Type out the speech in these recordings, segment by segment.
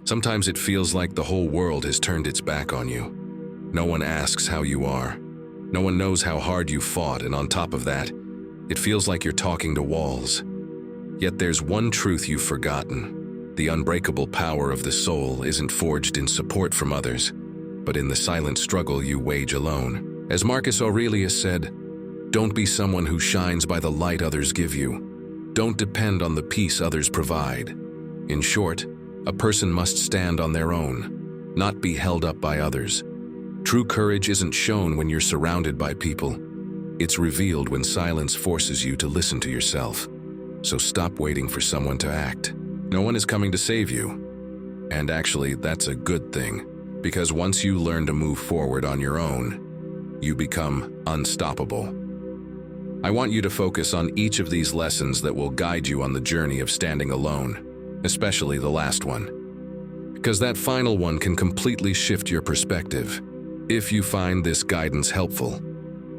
Sometimes it feels like the whole world has turned its back on you. No one asks how you are. No one knows how hard you fought, and on top of that, it feels like you're talking to walls. Yet there's one truth you've forgotten. The unbreakable power of the soul isn't forged in support from others, but in the silent struggle you wage alone. As Marcus Aurelius said, "Don't be someone who shines by the light others give you. Don't depend on the peace others provide." In short, a person must stand on their own, not be held up by others. True courage isn't shown when you're surrounded by people. It's revealed when silence forces you to listen to yourself. So stop waiting for someone to act. No one is coming to save you. And actually, that's a good thing, because once you learn to move forward on your own, you become unstoppable. I want you to focus on each of these lessons that will guide you on the journey of standing alone, especially the last one, because that final one can completely shift your perspective. If you find this guidance helpful,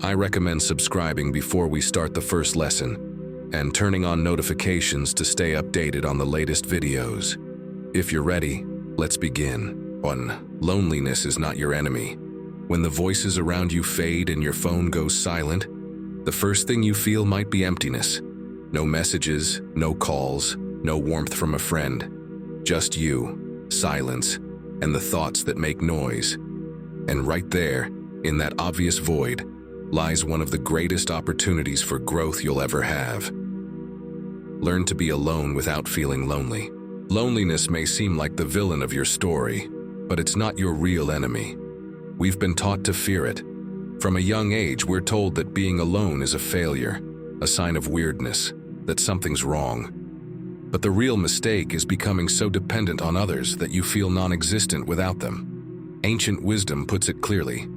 I recommend subscribing before we start the first lesson and turning on notifications to stay updated on the latest videos. If you're ready, let's begin. 1. Loneliness is not your enemy. When the voices around you fade and your phone goes silent, the first thing you feel might be emptiness. No messages, no calls, no warmth from a friend. Just you, silence, and the thoughts that make noise. And right there, in that obvious void, lies one of the greatest opportunities for growth you'll ever have. Learn to be alone without feeling lonely. Loneliness may seem like the villain of your story, but it's not your real enemy. We've been taught to fear it. From a young age, we're told that being alone is a failure, a sign of weirdness, that something's wrong. But the real mistake is becoming so dependent on others that you feel non-existent without them. Ancient wisdom puts it clearly.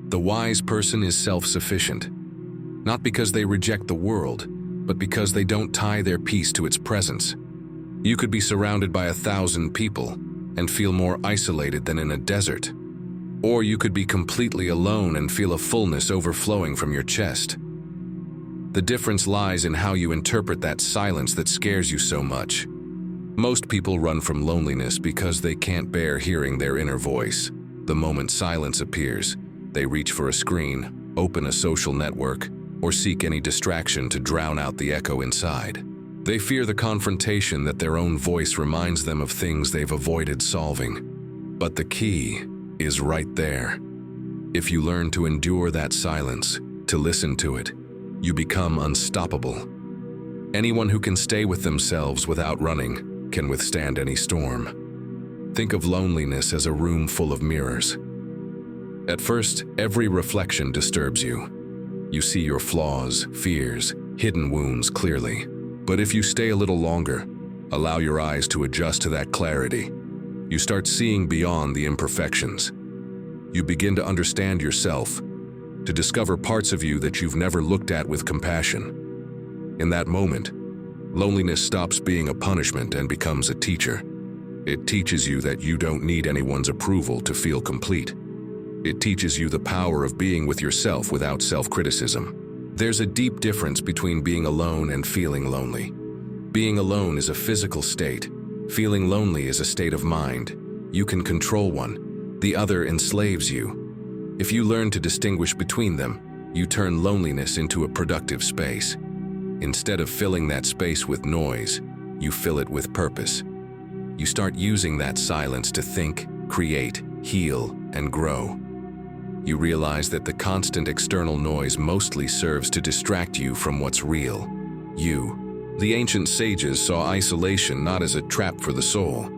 The wise person is self-sufficient, not because they reject the world, but because they don't tie their peace to its presence. You could be surrounded by 1,000 people and feel more isolated than in a desert. Or you could be completely alone and feel a fullness overflowing from your chest. The difference lies in how you interpret that silence that scares you so much. Most people run from loneliness because they can't bear hearing their inner voice. The moment silence appears, they reach for a screen, open a social network, or seek any distraction to drown out the echo inside. They fear the confrontation that their own voice reminds them of things they've avoided solving. But the key is right there. If you learn to endure that silence, to listen to it, you become unstoppable. Anyone who can stay with themselves without running can withstand any storm. Think of loneliness as a room full of mirrors. At first, every reflection disturbs you. You see your flaws, fears, hidden wounds clearly. But if you stay a little longer, allow your eyes to adjust to that clarity, you start seeing beyond the imperfections. You begin to understand yourself, to discover parts of you that you've never looked at with compassion. In that moment, loneliness stops being a punishment and becomes a teacher. It teaches you that you don't need anyone's approval to feel complete. It teaches you the power of being with yourself without self-criticism. There's a deep difference between being alone and feeling lonely. Being alone is a physical state. Feeling lonely is a state of mind. You can control one. The other enslaves you. If you learn to distinguish between them, you turn loneliness into a productive space. Instead of filling that space with noise, you fill it with purpose. You start using that silence to think, create, heal, and grow. You realize that the constant external noise mostly serves to distract you from what's real, you. The ancient sages saw isolation not as a trap for the soul,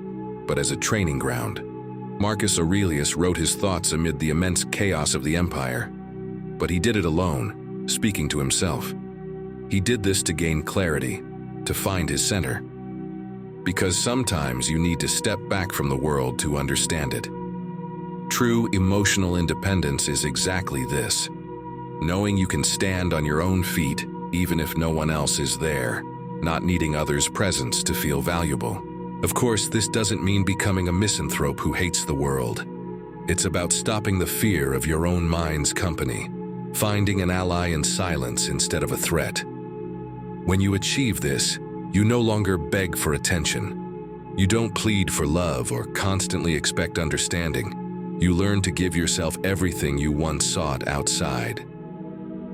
but as a training ground. Marcus Aurelius wrote his thoughts amid the immense chaos of the empire, but he did it alone, speaking to himself. He did this to gain clarity, to find his center. Because sometimes you need to step back from the world to understand it. True emotional independence is exactly this. Knowing you can stand on your own feet, even if no one else is there, not needing others' presence to feel valuable. Of course, this doesn't mean becoming a misanthrope who hates the world. It's about stopping the fear of your own mind's company, finding an ally in silence instead of a threat. When you achieve this, you no longer beg for attention. You don't plead for love or constantly expect understanding. You learn to give yourself everything you once sought outside.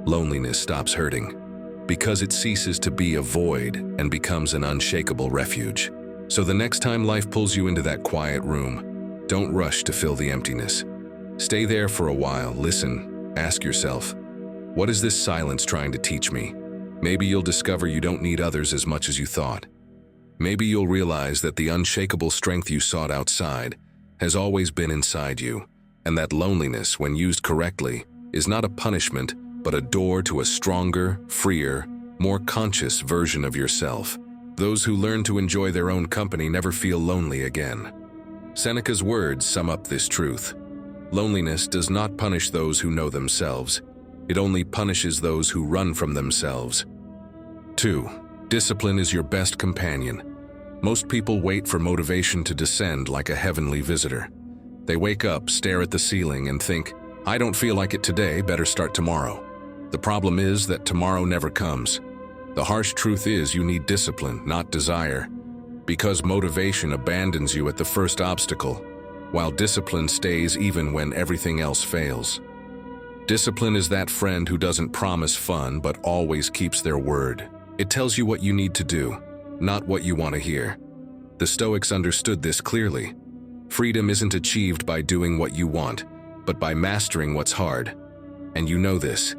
Loneliness stops hurting because it ceases to be a void and becomes an unshakable refuge. So the next time life pulls you into that quiet room, don't rush to fill the emptiness. Stay there for a while, listen, ask yourself, what is this silence trying to teach me? Maybe you'll discover you don't need others as much as you thought. Maybe you'll realize that the unshakable strength you sought outside has always been inside you, and that loneliness, when used correctly, is not a punishment, but a door to a stronger, freer, more conscious version of yourself. Those who learn to enjoy their own company never feel lonely again. Seneca's words sum up this truth. Loneliness does not punish those who know themselves. It only punishes those who run from themselves. 2. Discipline is your best companion. Most people wait for motivation to descend like a heavenly visitor. They wake up, stare at the ceiling, and think, I don't feel like it today, better start tomorrow. The problem is that tomorrow never comes. The harsh truth is you need discipline, not desire, because motivation abandons you at the first obstacle, while discipline stays even when everything else fails. Discipline is that friend who doesn't promise fun but always keeps their word. It tells you what you need to do, not what you want to hear. The Stoics understood this clearly. Freedom isn't achieved by doing what you want, but by mastering what's hard. And you know this.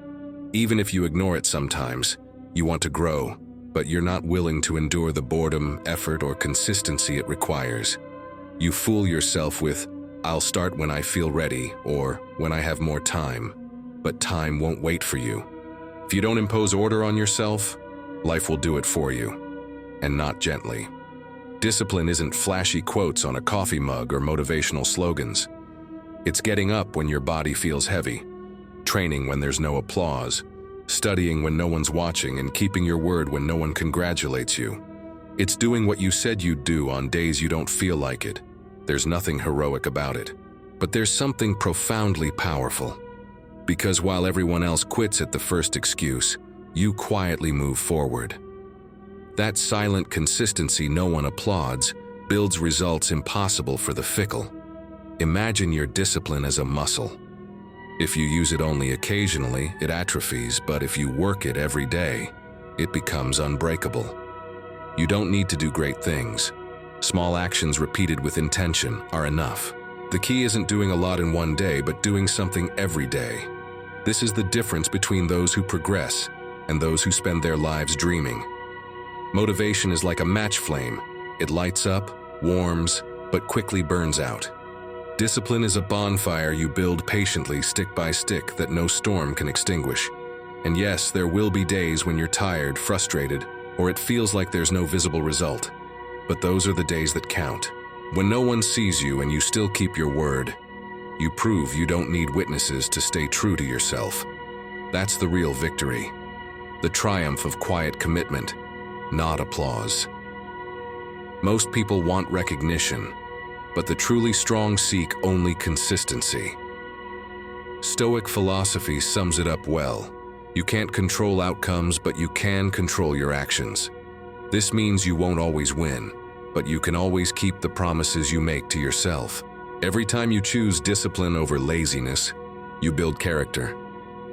Even if you ignore it sometimes, you want to grow, but you're not willing to endure the boredom, effort, or consistency it requires. You fool yourself with, I'll start when I feel ready, or when I have more time. But time won't wait for you. If you don't impose order on yourself, life will do it for you, and not gently. Discipline isn't flashy quotes on a coffee mug or motivational slogans. It's getting up when your body feels heavy, training when there's no applause, studying when no one's watching, and keeping your word when no one congratulates you. It's doing what you said you'd do on days you don't feel like it. There's nothing heroic about it. But there's something profoundly powerful. Because while everyone else quits at the first excuse, you quietly move forward. That silent consistency no one applauds builds results impossible for the fickle. Imagine your discipline as a muscle. If you use it only occasionally, it atrophies, but if you work it every day, it becomes unbreakable. You don't need to do great things. Small actions repeated with intention are enough. The key isn't doing a lot in one day, but doing something every day. This is the difference between those who progress and those who spend their lives dreaming. Motivation is like a match flame. It lights up, warms, but quickly burns out. Discipline is a bonfire you build patiently, stick by stick, that no storm can extinguish. And yes, there will be days when you're tired, frustrated, or it feels like there's no visible result. But those are the days that count. When no one sees you and you still keep your word, you prove you don't need witnesses to stay true to yourself. That's the real victory. The triumph of quiet commitment, not applause. Most people want recognition, but the truly strong seek only consistency. Stoic philosophy sums it up well. You can't control outcomes, but you can control your actions. This means you won't always win, but you can always keep the promises you make to yourself. Every time you choose discipline over laziness, you build character.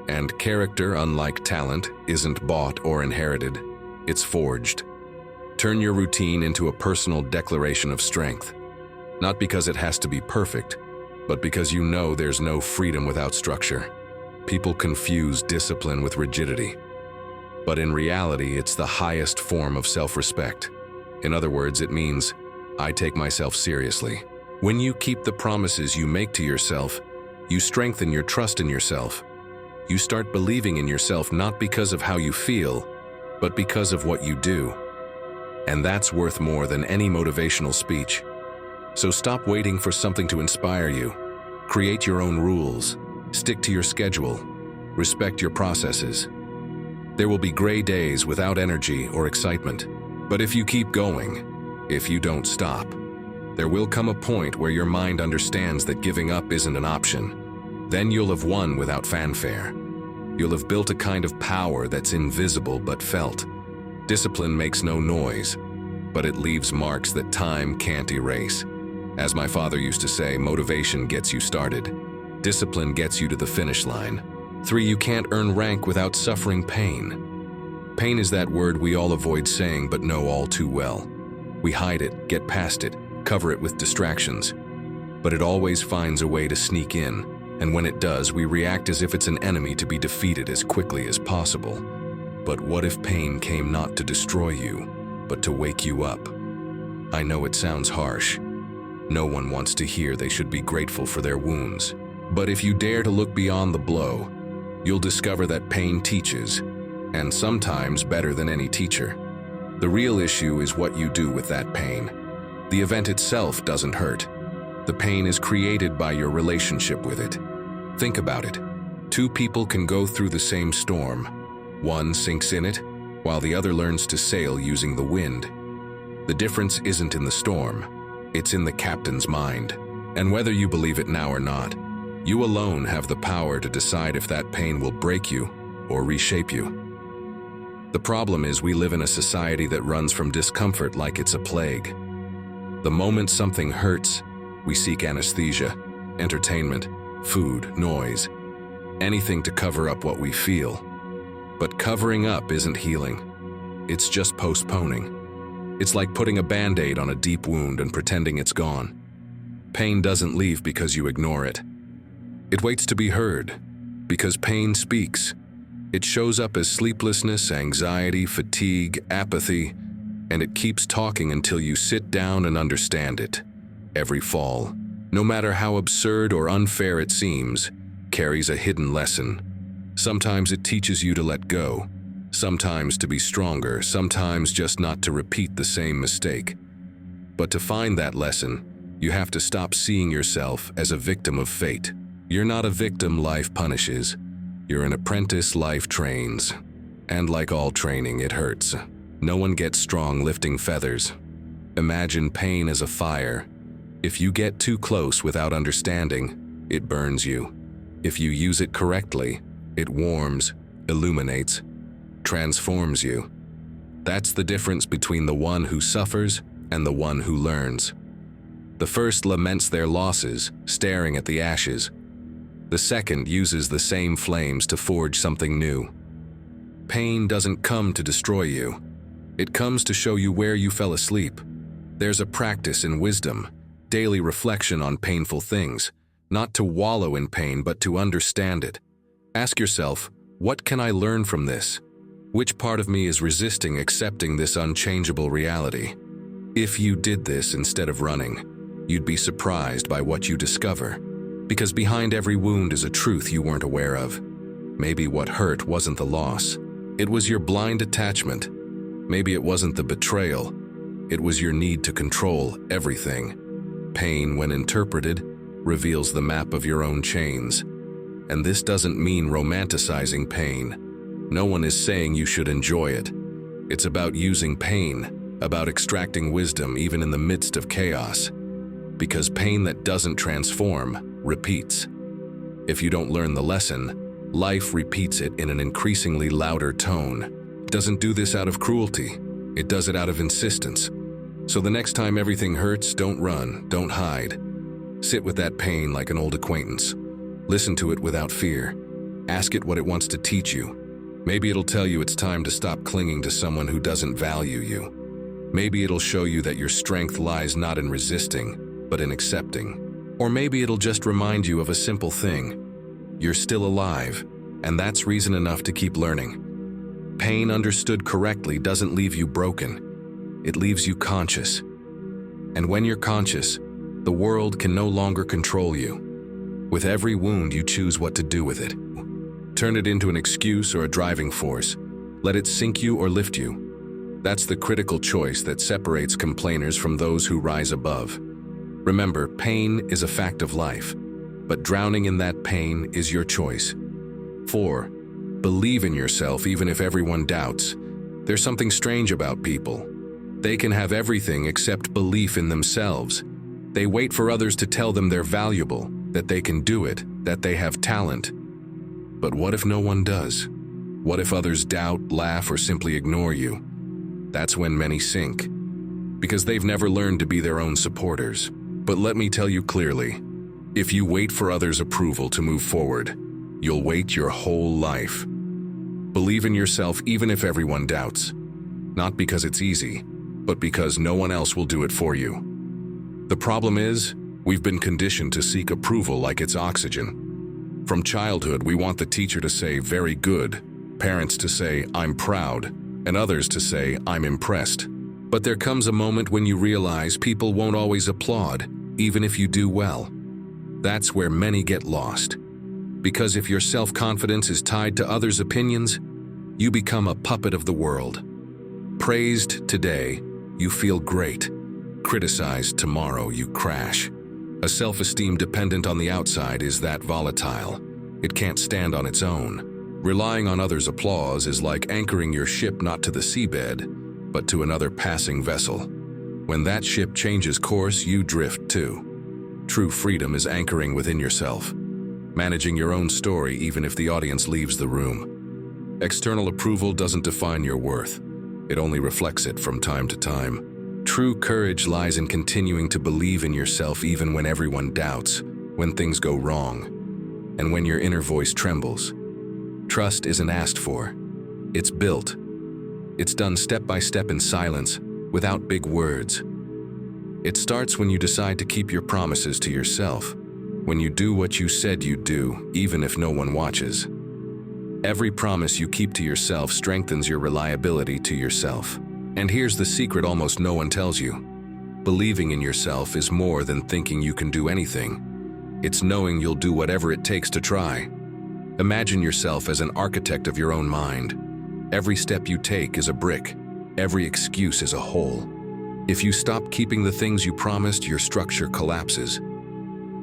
And character, unlike talent, isn't bought or inherited. It's forged. Turn your routine into a personal declaration of strength. Not because it has to be perfect, but because you know there's no freedom without structure. People confuse discipline with rigidity. But in reality, it's the highest form of self-respect. In other words, it means, I take myself seriously. When you keep the promises you make to yourself, you strengthen your trust in yourself. You start believing in yourself not because of how you feel, but because of what you do. And that's worth more than any motivational speech. So stop waiting for something to inspire you. Create your own rules. Stick to your schedule. Respect your processes. There will be gray days without energy or excitement. But if you keep going, if you don't stop, there will come a point where your mind understands that giving up isn't an option. Then you'll have won without fanfare. You'll have built a kind of power that's invisible but felt. Discipline makes no noise. but it leaves marks that time can't erase. As my father used to say, motivation gets you started. Discipline gets you to the finish line. 3, you can't earn rank without suffering pain. Pain is that word we all avoid saying but know all too well. We hide it, get past it, cover it with distractions. But it always finds a way to sneak in, and when it does, we react as if it's an enemy to be defeated as quickly as possible. But what if pain came not to destroy you, but to wake you up? I know it sounds harsh. No one wants to hear they should be grateful for their wounds. But if you dare to look beyond the blow, you'll discover that pain teaches, and sometimes better than any teacher. The real issue is what you do with that pain. The event itself doesn't hurt. The pain is created by your relationship with it. Think about it. 2 people can go through the same storm. One sinks in it, while the other learns to sail using the wind. The difference isn't in the storm, it's in the captain's mind. And whether you believe it now or not, you alone have the power to decide if that pain will break you or reshape you. The problem is we live in a society that runs from discomfort like it's a plague. The moment something hurts, we seek anesthesia, entertainment, food, noise, anything to cover up what we feel. But covering up isn't healing. It's just postponing. It's like putting a Band-Aid on a deep wound and pretending it's gone. Pain doesn't leave because you ignore it. It waits to be heard, because pain speaks. It shows up as sleeplessness, anxiety, fatigue, apathy, and it keeps talking until you sit down and understand it. Every fall, no matter how absurd or unfair it seems, carries a hidden lesson. Sometimes it teaches you to let go, sometimes to be stronger, sometimes just not to repeat the same mistake. But to find that lesson, you have to stop seeing yourself as a victim of fate. You're not a victim life punishes. You're an apprentice life trains. And like all training, it hurts. No one gets strong lifting feathers. Imagine pain as a fire. If you get too close without understanding, it burns you. If you use it correctly, it warms, illuminates, transforms you. That's the difference between the one who suffers and the one who learns. The first laments their losses, staring at the ashes. The second uses the same flames to forge something new. Pain doesn't come to destroy you. It comes to show you where you fell asleep. There's a practice in wisdom, daily reflection on painful things, not to wallow in pain but to understand it. Ask yourself, what can I learn from this? Which part of me is resisting accepting this unchangeable reality? If you did this instead of running, you'd be surprised by what you discover. Because behind every wound is a truth you weren't aware of. Maybe what hurt wasn't the loss. It was your blind attachment. Maybe it wasn't the betrayal. It was your need to control everything. Pain, when interpreted, reveals the map of your own chains. And this doesn't mean romanticizing pain. No one is saying you should enjoy it. It's about using pain, about extracting wisdom even in the midst of chaos. Because pain that doesn't transform repeats. If you don't learn the lesson, life repeats it in an increasingly louder tone. It doesn't do this out of cruelty. It does it out of insistence. So the next time everything hurts, don't run, don't hide. Sit with that pain like an old acquaintance. Listen to it without fear. Ask it what it wants to teach you. Maybe it'll tell you it's time to stop clinging to someone who doesn't value you. Maybe it'll show you that your strength lies not in resisting, but in accepting. Or maybe it'll just remind you of a simple thing. You're still alive, and that's reason enough to keep learning. Pain understood correctly doesn't leave you broken. It leaves you conscious. And when you're conscious, the world can no longer control you. With every wound, you choose what to do with it. Turn it into an excuse or a driving force. Let it sink you or lift you. That's the critical choice that separates complainers from those who rise above. Remember, pain is a fact of life, but drowning in that pain is your choice. 4. Believe in yourself even if everyone doubts. There's something strange about people. They can have everything except belief in themselves. They wait for others to tell them they're valuable, that they can do it, that they have talent. But what if no one does? What if others doubt, laugh, or simply ignore you? That's when many sink. because they've never learned to be their own supporters. But let me tell you clearly, if you wait for others' approval to move forward, you'll wait your whole life. Believe in yourself even if everyone doubts, not because it's easy, but because no one else will do it for you. The problem is, we've been conditioned to seek approval like it's oxygen. From childhood, we want the teacher to say, "Very good," parents to say, "I'm proud," and others to say, "I'm impressed." But there comes a moment when you realize people won't always applaud, even if you do well. That's where many get lost. Because if your self-confidence is tied to others' opinions, you become a puppet of the world. Praised today, you feel great. Criticized tomorrow, you crash. A self-esteem dependent on the outside is that volatile. It can't stand on its own. Relying on others' applause is like anchoring your ship not to the seabed, but to another passing vessel. When that ship changes course, you drift too. True freedom is anchoring within yourself, managing your own story even if the audience leaves the room. External approval doesn't define your worth. It only reflects it from time to time. True courage lies in continuing to believe in yourself even when everyone doubts, when things go wrong, and when your inner voice trembles. Trust isn't asked for. It's built. It's done step by step in silence, without big words. It starts when you decide to keep your promises to yourself, when you do what you said you'd do, even if no one watches. Every promise you keep to yourself strengthens your reliability to yourself. And here's the secret almost no one tells you. Believing in yourself is more than thinking you can do anything. It's knowing you'll do whatever it takes to try. Imagine yourself as an architect of your own mind. Every step you take is a brick. Every excuse is a hole. If you stop keeping the things you promised, your structure collapses.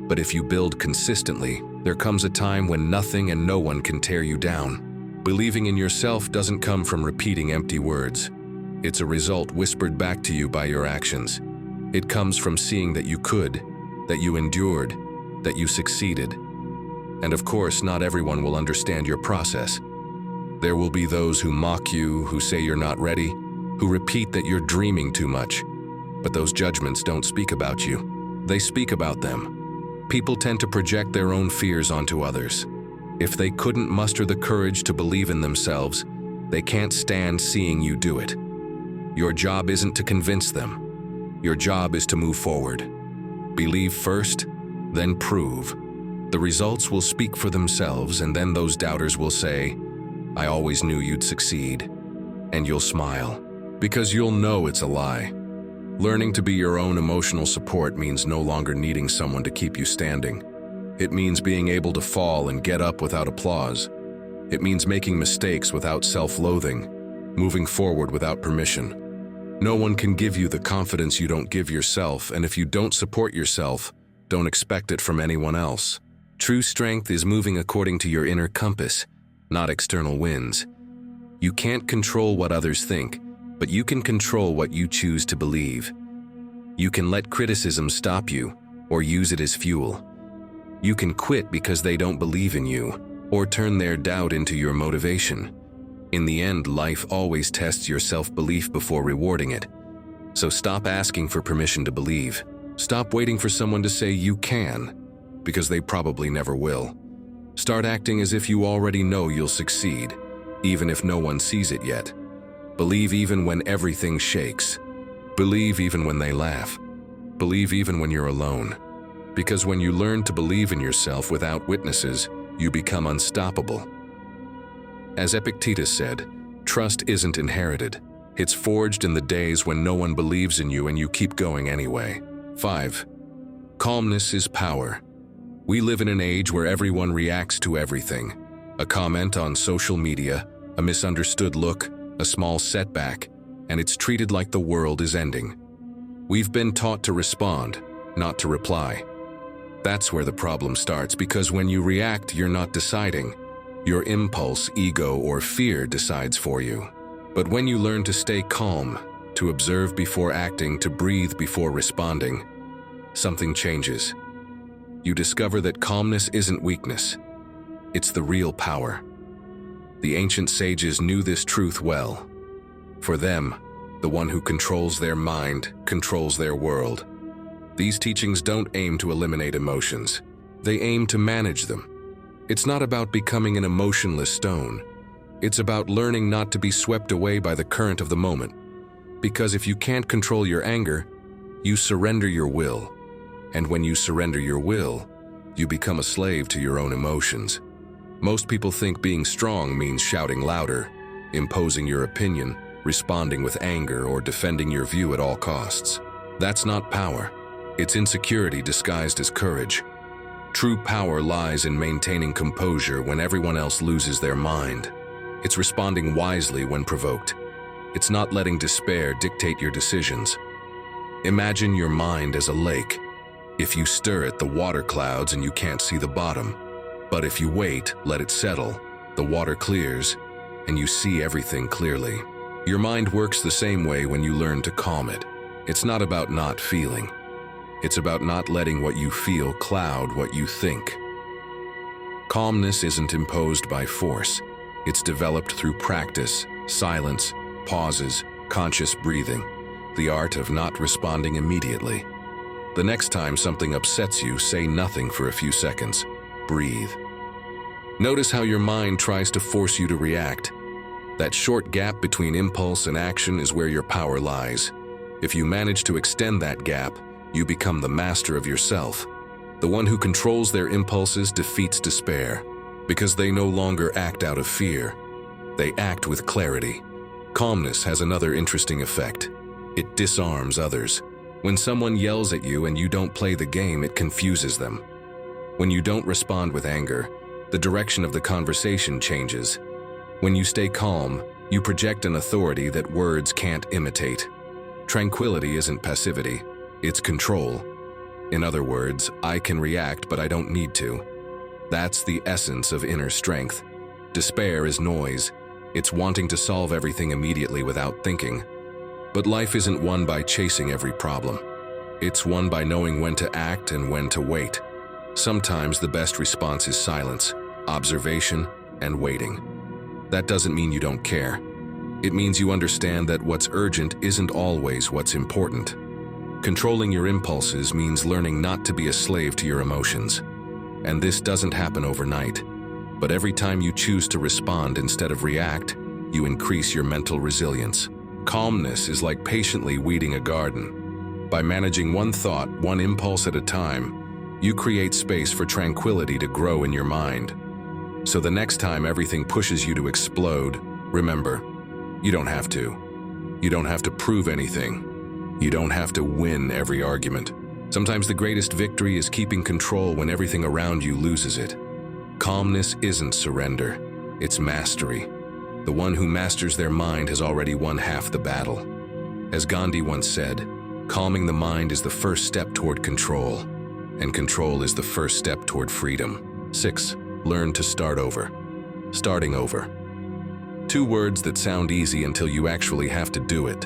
But if you build consistently, there comes a time when nothing and no one can tear you down. Believing in yourself doesn't come from repeating empty words. It's a result whispered back to you by your actions. It comes from seeing that you could, that you endured, that you succeeded. And of course, not everyone will understand your process. There will be those who mock you, who say you're not ready, who repeat that you're dreaming too much. But those judgments don't speak about you. They speak about them. People tend to project their own fears onto others. If they couldn't muster the courage to believe in themselves, they can't stand seeing you do it. Your job isn't to convince them. Your job is to move forward. Believe first, then prove. The results will speak for themselves, and then those doubters will say, "I always knew you'd succeed." And you'll smile, because you'll know it's a lie. Learning to be your own emotional support means no longer needing someone to keep you standing. It means being able to fall and get up without applause. It means making mistakes without self-loathing, moving forward without permission. No one can give you the confidence you don't give yourself, and if you don't support yourself, don't expect it from anyone else. True strength is moving according to your inner compass, not external winds. You can't control what others think, but you can control what you choose to believe. You can let criticism stop you, or use it as fuel. You can quit because they don't believe in you, or turn their doubt into your motivation. In the end, life always tests your self-belief before rewarding it. So stop asking for permission to believe. Stop waiting for someone to say you can, because they probably never will. Start acting as if you already know you'll succeed, even if no one sees it yet. Believe even when everything shakes. Believe even when they laugh. Believe even when you're alone. Because when you learn to believe in yourself without witnesses, you become unstoppable. As Epictetus said, trust isn't inherited. It's forged in the days when no one believes in you and you keep going anyway. 5. Calmness is power. We live in an age where everyone reacts to everything. A comment on social media, a misunderstood look, a small setback, and it's treated like the world is ending. We've been taught to respond, not to reply. That's where the problem starts, because when you react, you're not deciding. Your impulse, ego, or fear decides for you. But when you learn to stay calm, to observe before acting, to breathe before responding, something changes. You discover that calmness isn't weakness. It's the real power. The ancient sages knew this truth well. For them, The one who controls their mind controls their world. These teachings don't aim to eliminate emotions. They aim to manage them. It's not about becoming an emotionless stone. It's about learning not to be swept away by the current of the moment. Because if you can't control your anger, you surrender your will. And when you surrender your will, you become a slave to your own emotions. Most people think being strong means shouting louder, imposing your opinion, responding with anger, or defending your view at all costs. That's not power. It's insecurity disguised as courage. True power lies in maintaining composure when everyone else loses their mind. It's responding wisely when provoked. It's not letting despair dictate your decisions. Imagine your mind as a lake. If you stir it, the water clouds and you can't see the bottom. But if you wait, let it settle, the water clears, and you see everything clearly. Your mind works the same way when you learn to calm it. It's not about not feeling. It's about not letting what you feel cloud what you think. Calmness isn't imposed by force. It's developed through practice, silence, pauses, conscious breathing, the art of not responding immediately. The next time something upsets you, say nothing for a few seconds. Breathe. Notice how your mind tries to force you to react. That short gap between impulse and action is where your power lies. If you manage to extend that gap, you become the master of yourself. The one who controls their impulses defeats despair, because they no longer act out of fear. They act with clarity. Calmness has another interesting effect. It disarms others. When someone yells at you and you don't play the game, it confuses them. When you don't respond with anger, the direction of the conversation changes. When you stay calm, you project an authority that words can't imitate. Tranquility isn't passivity, it's control. In other words, I can react, but I don't need to. That's the essence of inner strength. Despair is noise. It's wanting to solve everything immediately without thinking. But life isn't won by chasing every problem. It's won by knowing when to act and when to wait. Sometimes the best response is silence, observation, and waiting. That doesn't mean you don't care. It means you understand that what's urgent isn't always what's important. Controlling your impulses means learning not to be a slave to your emotions. And this doesn't happen overnight. But every time you choose to respond instead of react, you increase your mental resilience. Calmness is like patiently weeding a garden. By managing one thought, one impulse at a time, you create space for tranquility to grow in your mind. So the next time everything pushes you to explode, remember, you don't have to. You don't have to prove anything. You don't have to win every argument. Sometimes the greatest victory is keeping control when everything around you loses it. Calmness isn't surrender, it's mastery. The one who masters their mind has already won half the battle. As Gandhi once said, calming the mind is the first step toward control, and control is the first step toward freedom. 6. Learn to start over. Starting over. Two words that sound easy until you actually have to do it,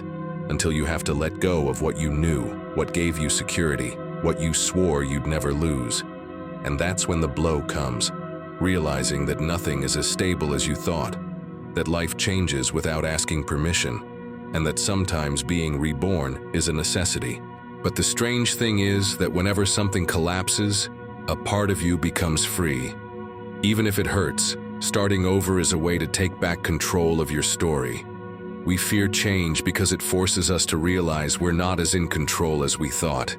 until you have to let go of what you knew, what gave you security, what you swore you'd never lose. And that's when the blow comes, realizing that nothing is as stable as you thought, that life changes without asking permission, and that sometimes being reborn is a necessity. But the strange thing is that whenever something collapses, a part of you becomes free. Even if it hurts, starting over is a way to take back control of your story. We fear change because it forces us to realize we're not as in control as we thought.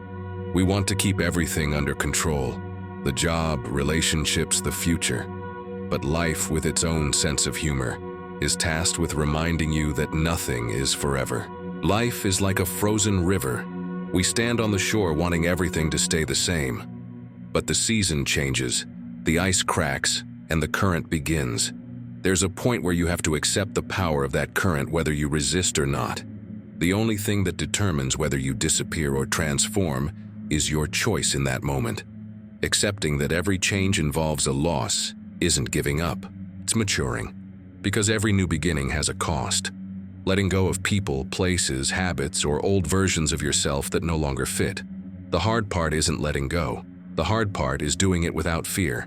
We want to keep everything under control, the job, relationships, the future. But life, with its own sense of humor, is tasked with reminding you that nothing is forever. Life is like a frozen river. We stand on the shore wanting everything to stay the same. But the season changes, the ice cracks, and the current begins. There's a point where you have to accept the power of that current whether you resist or not. The only thing that determines whether you disappear or transform is your choice in that moment. Accepting that every change involves a loss isn't giving up, it's maturing. Because every new beginning has a cost. Letting go of people, places, habits, or old versions of yourself that no longer fit. The hard part isn't letting go. The hard part is doing it without fear.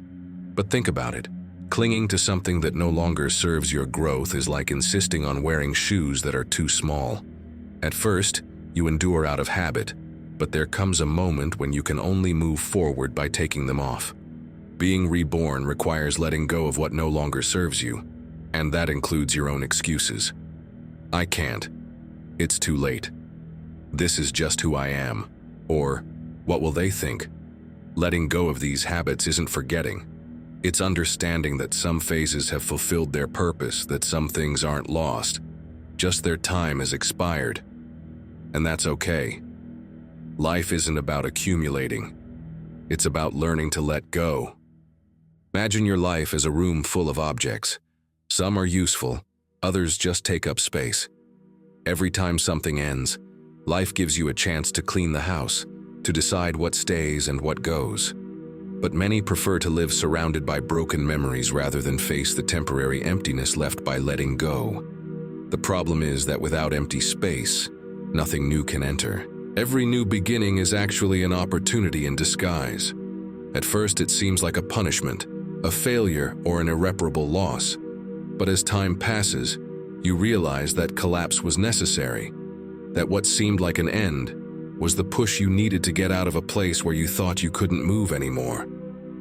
But think about it. Clinging to something that no longer serves your growth is like insisting on wearing shoes that are too small. At first, you endure out of habit, but there comes a moment when you can only move forward by taking them off. Being reborn requires letting go of what no longer serves you, and that includes your own excuses. I can't. It's too late. This is just who I am. Or, what will they think? Letting go of these habits isn't forgetting. It's understanding that some phases have fulfilled their purpose, that some things aren't lost. Just their time has expired. And that's okay. Life isn't about accumulating. It's about learning to let go. Imagine your life as a room full of objects. Some are useful, others just take up space. Every time something ends, life gives you a chance to clean the house, to decide what stays and what goes. But many prefer to live surrounded by broken memories rather than face the temporary emptiness left by letting go. The problem is that without empty space, nothing new can enter. Every new beginning is actually an opportunity in disguise. At first, it seems like a punishment, a failure, or an irreparable loss. But as time passes, you realize that collapse was necessary, that what seemed like an end was the push you needed to get out of a place where you thought you couldn't move anymore.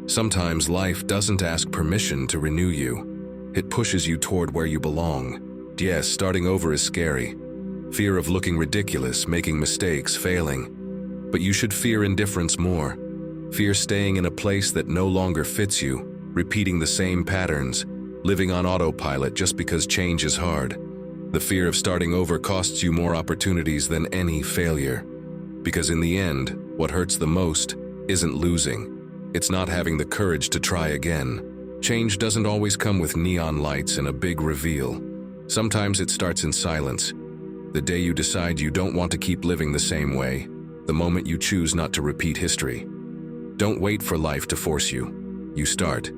Sometimes life doesn't ask permission to renew you. It pushes you toward where you belong. Yes, starting over is scary. Fear of looking ridiculous, making mistakes, failing. But you should fear indifference more. Fear staying in a place that no longer fits you, repeating the same patterns, living on autopilot just because change is hard. The fear of starting over costs you more opportunities than any failure. Because in the end, what hurts the most isn't losing. It's not having the courage to try again. Change doesn't always come with neon lights and a big reveal. Sometimes it starts in silence. The day you decide you don't want to keep living the same way, the moment you choose not to repeat history. Don't wait for life to force you. You start.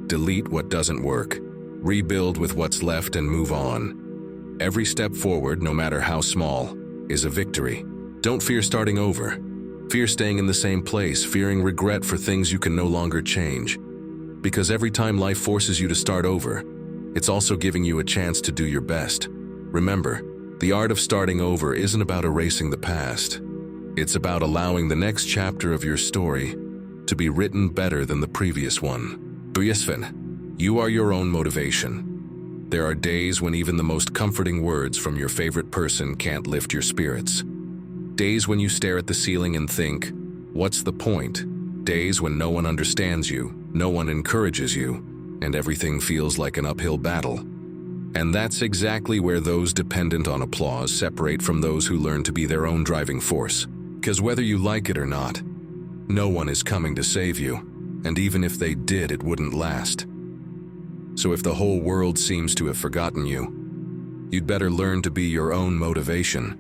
Delete what doesn't work. Rebuild with what's left and move on. Every step forward, no matter how small, is a victory. Don't fear starting over. Fear staying in the same place, fearing regret for things you can no longer change. Because every time life forces you to start over, it's also giving you a chance to do your best. Remember, the art of starting over isn't about erasing the past. It's about allowing the next chapter of your story to be written better than the previous one. Stoicism. You are your own motivation. There are days when even the most comforting words from your favorite person can't lift your spirits. Days when you stare at the ceiling and think, what's the point? Days when no one understands you, no one encourages you, and everything feels like an uphill battle. And that's exactly where those dependent on applause separate from those who learn to be their own driving force. Because whether you like it or not, no one is coming to save you, and even if they did, it wouldn't last. So if the whole world seems to have forgotten you, you'd better learn to be your own motivation.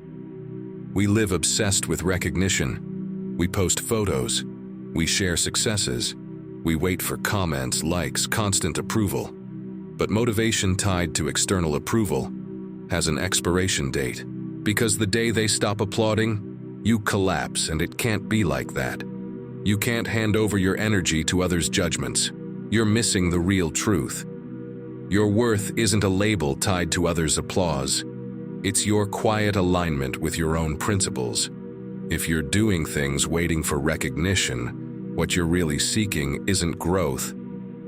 We live obsessed with recognition. We post photos. We share successes. We wait for comments, likes, constant approval. But motivation tied to external approval has an expiration date. Because the day they stop applauding, you collapse, and it can't be like that. You can't hand over your energy to others' judgments. You're missing the real truth. Your worth isn't a label tied to others' applause. It's your quiet alignment with your own principles. If you're doing things waiting for recognition, what you're really seeking isn't growth,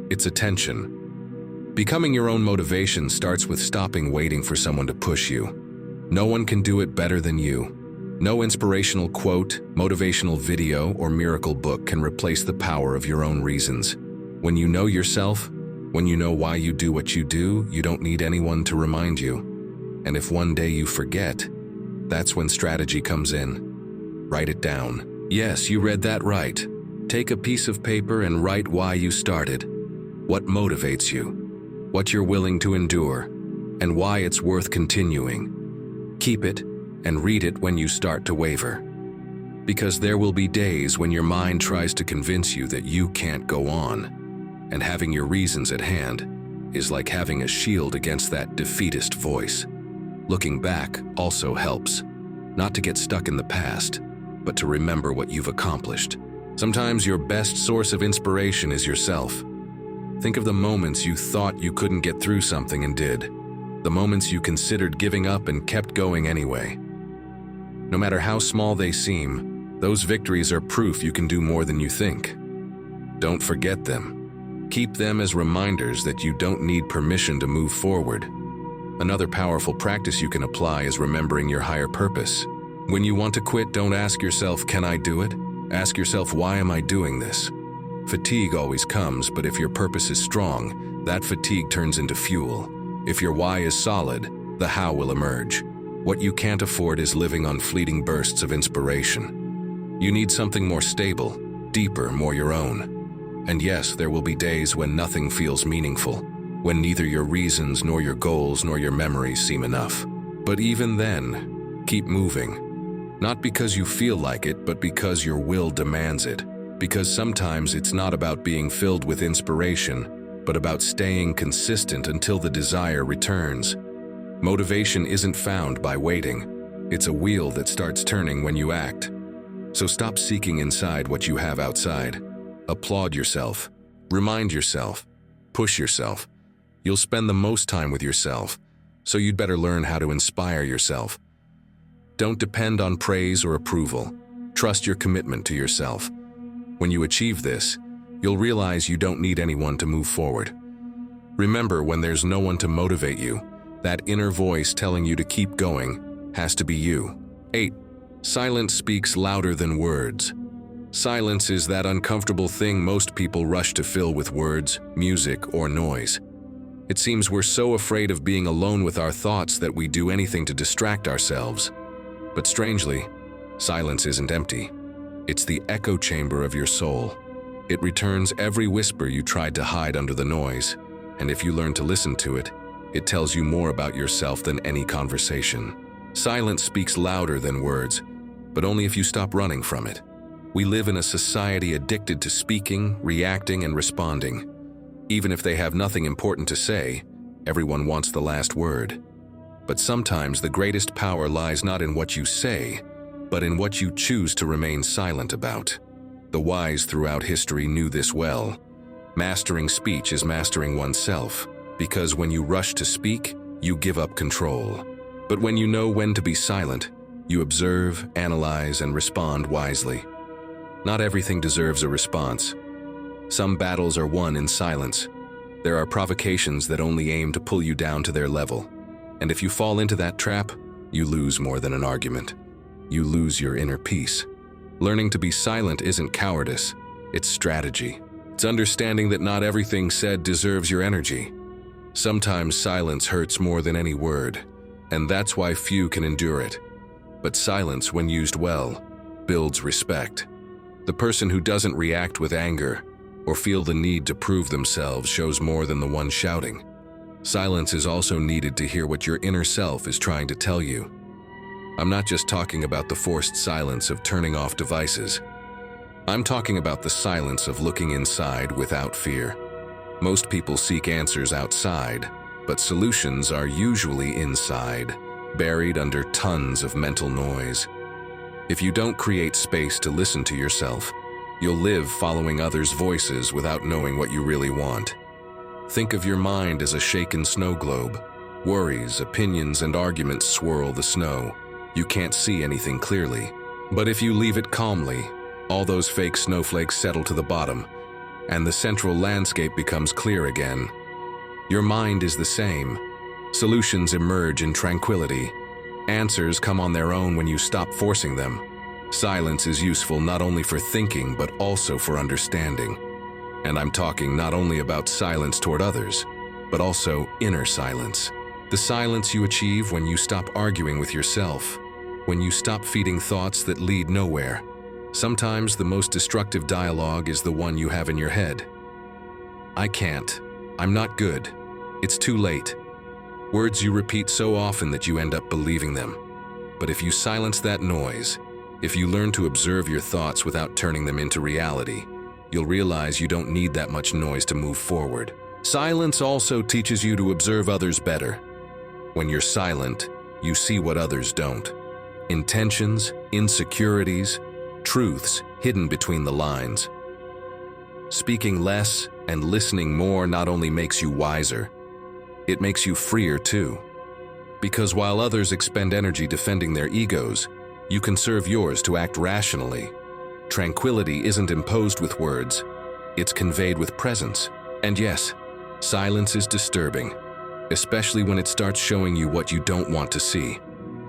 it's attention. Becoming your own motivation starts with stopping waiting for someone to push you. No one can do it better than you. No inspirational quote, motivational video, or miracle book can replace the power of your own reasons. When you know yourself, when you know why you do what you do, you don't need anyone to remind you. And if one day you forget, that's when strategy comes in. Write it down. Yes, you read that right. Take a piece of paper and write why you started, what motivates you, what you're willing to endure, and why it's worth continuing. Keep it and read it when you start to waver. Because there will be days when your mind tries to convince you that you can't go on, and having your reasons at hand is like having a shield against that defeatist voice. Looking back also helps, not to get stuck in the past, but to remember what you've accomplished. Sometimes your best source of inspiration is yourself. Think of the moments you thought you couldn't get through something and did. The moments you considered giving up and kept going anyway. No matter how small they seem, those victories are proof you can do more than you think. Don't forget them. Keep them as reminders that you don't need permission to move forward. Another powerful practice you can apply is remembering your higher purpose. When you want to quit, don't ask yourself, "Can I do it?" Ask yourself, "Why am I doing this?" Fatigue always comes, but if your purpose is strong, that fatigue turns into fuel. If your why is solid, the how will emerge. What you can't afford is living on fleeting bursts of inspiration. You need something more stable, deeper, more your own. And yes, there will be days when nothing feels meaningful, when neither your reasons nor your goals nor your memories seem enough. But even then, keep moving. Not because you feel like it, but because your will demands it. Because sometimes it's not about being filled with inspiration, but about staying consistent until the desire returns. Motivation isn't found by waiting. It's a wheel that starts turning when you act. So stop seeking inside what you have outside. Applaud yourself. Remind yourself. Push yourself. You'll spend the most time with yourself, so you'd better learn how to inspire yourself. Don't depend on praise or approval. Trust your commitment to yourself. When you achieve this, you'll realize you don't need anyone to move forward. Remember, when there's no one to motivate you, that inner voice telling you to keep going has to be you. 8. Silence speaks louder than words. Silence is that uncomfortable thing most people rush to fill with words, music, or noise. It seems we're so afraid of being alone with our thoughts that we do anything to distract ourselves. But strangely, silence isn't empty. It's the echo chamber of your soul. It returns every whisper you tried to hide under the noise, and if you learn to listen to it, it tells you more about yourself than any conversation. Silence speaks louder than words, but only if you stop running from it. We live in a society addicted to speaking, reacting, and responding. Even if they have nothing important to say, everyone wants the last word. But sometimes the greatest power lies not in what you say, but in what you choose to remain silent about. The wise throughout history knew this well. Mastering speech is mastering oneself, because when you rush to speak, you give up control. But when you know when to be silent, you observe, analyze, and respond wisely. Not everything deserves a response. Some battles are won in silence. There are provocations that only aim to pull you down to their level. And if you fall into that trap, you lose more than an argument. You lose your inner peace. Learning to be silent isn't cowardice, it's strategy. It's understanding that not everything said deserves your energy. Sometimes silence hurts more than any word, and that's why few can endure it. But silence, when used well, builds respect. The person who doesn't react with anger or feel the need to prove themselves shows more than the one shouting. Silence is also needed to hear what your inner self is trying to tell you. I'm not just talking about the forced silence of turning off devices. I'm talking about the silence of looking inside without fear. Most people seek answers outside, but solutions are usually inside, buried under tons of mental noise. If you don't create space to listen to yourself, you'll live following others' voices without knowing what you really want. Think of your mind as a shaken snow globe. Worries, opinions, and arguments swirl the snow. You can't see anything clearly. But if you leave it calmly, all those fake snowflakes settle to the bottom, and the central landscape becomes clear again. Your mind is the same. Solutions emerge in tranquility. Answers come on their own when you stop forcing them. Silence is useful not only for thinking, but also for understanding. And I'm talking not only about silence toward others, but also inner silence. The silence you achieve when you stop arguing with yourself, when you stop feeding thoughts that lead nowhere. Sometimes the most destructive dialogue is the one you have in your head. I can't. I'm not good. It's too late. Words you repeat so often that you end up believing them. But if you silence that noise, if you learn to observe your thoughts without turning them into reality, you'll realize you don't need that much noise to move forward. Silence also teaches you to observe others better. When you're silent, you see what others don't. Intentions, insecurities, truths hidden between the lines. Speaking less and listening more not only makes you wiser, it makes you freer too. Because while others expend energy defending their egos, You can serve yours to act rationally. Tranquility isn't imposed with words, it's conveyed with presence. And yes, silence is disturbing, especially when it starts showing you what you don't want to see.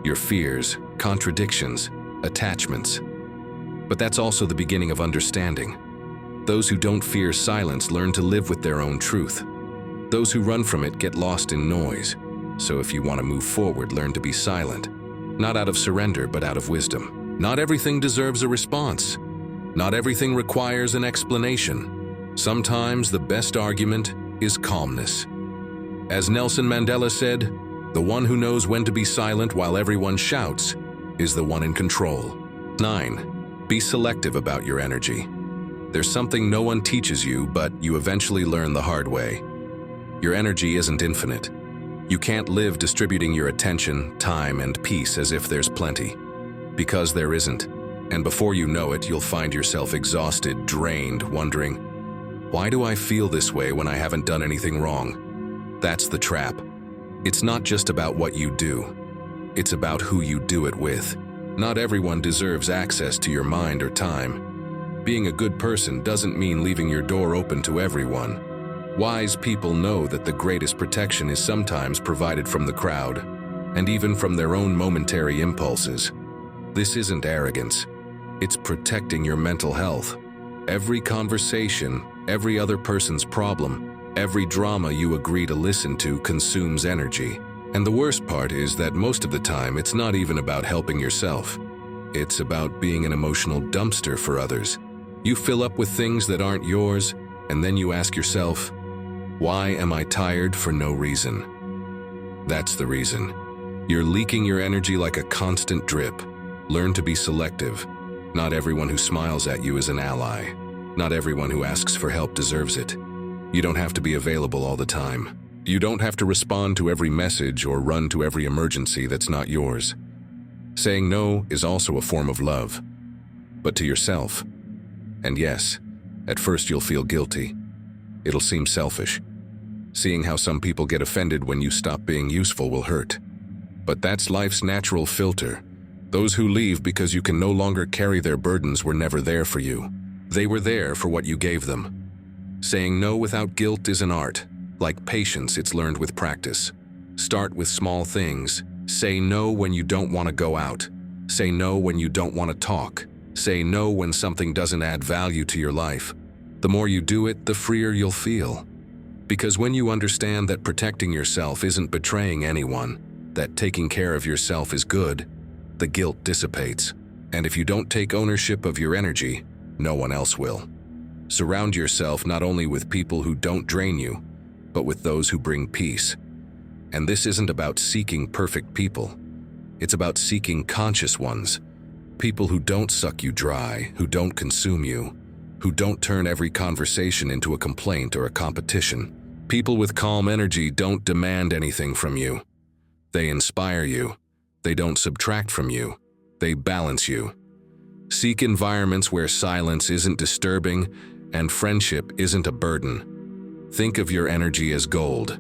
Your fears, contradictions, attachments. But that's also the beginning of understanding. Those who don't fear silence learn to live with their own truth. Those who run from it get lost in noise. So if you want to move forward, learn to be silent. Not out of surrender, but out of wisdom. Not everything deserves a response. Not everything requires an explanation. Sometimes the best argument is calmness. As Nelson Mandela said, the one who knows when to be silent while everyone shouts is the one in control. 9. Be selective about your energy. There's something no one teaches you, but you eventually learn the hard way. Your energy isn't infinite. You can't live distributing your attention, time, and peace as if there's plenty. Because there isn't. And before you know it, you'll find yourself exhausted, drained, wondering, why do I feel this way when I haven't done anything wrong? That's the trap. It's not just about what you do. It's about who you do it with. Not everyone deserves access to your mind or time. Being a good person doesn't mean leaving your door open to everyone. Wise people know that the greatest protection is sometimes provided from the crowd, and even from their own momentary impulses. This isn't arrogance. It's protecting your mental health. Every conversation, every other person's problem, every drama you agree to listen to consumes energy. And the worst part is that most of the time it's not even about helping yourself. It's about being an emotional dumpster for others. You fill up with things that aren't yours, and then you ask yourself, why am I tired for no reason? That's the reason. You're leaking your energy like a constant drip. Learn to be selective. Not everyone who smiles at you is an ally. Not everyone who asks for help deserves it. You don't have to be available all the time. You don't have to respond to every message or run to every emergency that's not yours. Saying no is also a form of love, but to yourself. And yes, at first you'll feel guilty. It'll seem selfish. Seeing how some people get offended when you stop being useful will hurt. But that's life's natural filter. Those who leave because you can no longer carry their burdens were never there for you. They were there for what you gave them. Saying no without guilt is an art. Like patience, it's learned with practice. Start with small things. Say no when you don't want to go out. Say no when you don't want to talk. Say no when something doesn't add value to your life. The more you do it, the freer you'll feel. Because when you understand that protecting yourself isn't betraying anyone, that taking care of yourself is good, the guilt dissipates. And if you don't take ownership of your energy, no one else will. Surround yourself not only with people who don't drain you, but with those who bring peace. And this isn't about seeking perfect people. It's about seeking conscious ones. People who don't suck you dry, who don't consume you, who don't turn every conversation into a complaint or a competition. People with calm energy don't demand anything from you. They inspire you. They don't subtract from you. They balance you. Seek environments where silence isn't disturbing and friendship isn't a burden. Think of your energy as gold.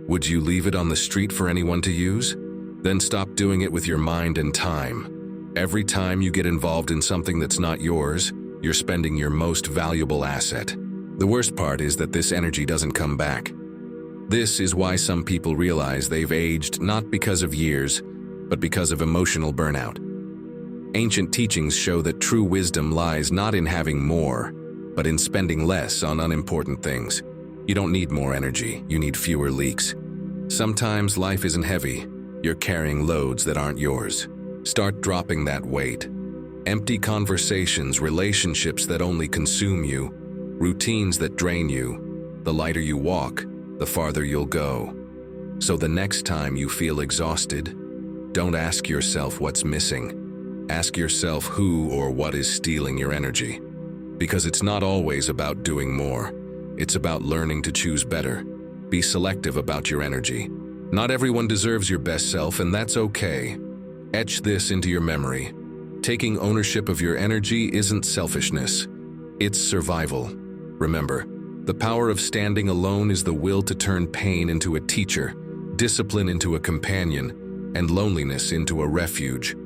Would you leave it on the street for anyone to use? Then stop doing it with your mind and time. Every time you get involved in something that's not yours, you're spending your most valuable asset. The worst part is that this energy doesn't come back. This is why some people realize they've aged not because of years, but because of emotional burnout. Ancient teachings show that true wisdom lies not in having more, but in spending less on unimportant things. You don't need more energy, you need fewer leaks. Sometimes life isn't heavy, you're carrying loads that aren't yours. Start dropping that weight. Empty conversations, relationships that only consume you, routines that drain you. The lighter you walk, the farther you'll go. So the next time you feel exhausted, don't ask yourself what's missing. Ask yourself who or what is stealing your energy. Because it's not always about doing more. It's about learning to choose better. Be selective about your energy. Not everyone deserves your best self, and that's okay. Etch this into your memory. Taking ownership of your energy isn't selfishness. It's survival. Remember, the power of standing alone is the will to turn pain into a teacher, discipline into a companion, and loneliness into a refuge.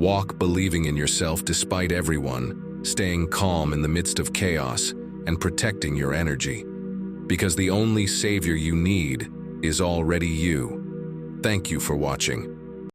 Walk believing in yourself despite everyone, staying calm in the midst of chaos, and protecting your energy. Because the only savior you need is already you. Thank you for watching.